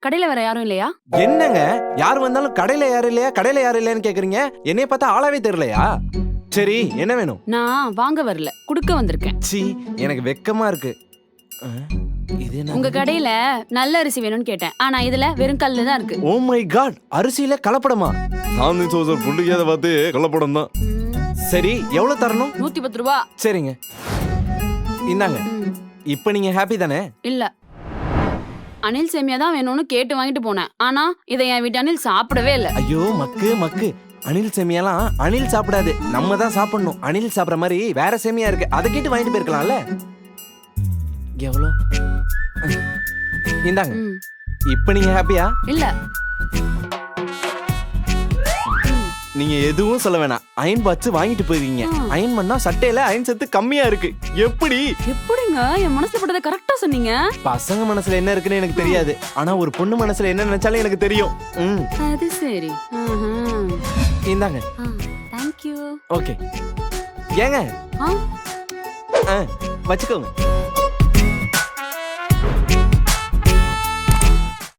கடையில வேற யாரும் இல்லையா? என்னங்க யார் வந்தாலும் கடையில யாரும் இல்லையா கடையில யாரும் இல்லையான்னு கேக்குறீங்க? என்னைய பார்த்தா ஆளாவே தெரியலையா? சரி என்ன வேணும்? நான் வாங்க வரல, குடுக்க வந்திருக்கேன். சீ எனக்கு வெக்கமா இருக்கு. இது என்ன? உங்க கடையில நல்ல அரிசி வேணும்னு கேட்டேன். ஆனா இதுல வெறும் கல்லு தான் இருக்கு. ஓ மை காட், அரிசியில கலப்படமா? சாந்தி சோசர் புள்ளிக்காத பார்த்து கள்ளப்படம் தான். சரி எவ்வளவு தரணும்? 110 ரூபா. சரிங்க இந்தாங்க. இப்ப நீங்க ஹாப்பி தானே? இல்ல, அனில் சேமியா தான் வேணும்னு கேட்டு வாங்கிட்டு போனேன். ஆனா இதை என் வீட்டு அனில் சாப்பிடவே இல்ல. ஐயோ மக்கு மக்கு, அணில் சேமியாலாம் அணில் சாப்பிடாது, நம்ம தான் சாப்பிடணும். அணில் சாப்பிட்ற மாதிரி வேற சேமியா இருக்கு, அதை கேட்டு வாங்கிட்டு போயிருக்கலாம்ல. எவ்வளோ? இந்தாங்க. இப்ப நீங்க ஹாப்பியா? இல்ல. நீங்க எதுவும் சொல்ல வேணாம், அயன் பாக்ஸ் வாங்கிட்டு போயிருக்கீங்க. அயன் பண்ணா சட்டையில அயன் சத்து கம்மியா இருக்கு. எப்படி? எப்படிங்க என் மனசுல பட்டதை கரெக்டா சொன்னீங்க? பசங்க மனசுல என்ன இருக்குன்னு எனக்கு தெரியாது, ஆனா ஒரு பொண்ணு மனசுல என்ன நினைச்சாலும் எனக்கு தெரியும். அது சரி. இந்தாங்க. Thank you. ஓகே ஏங்க வச்சுக்கோங்க.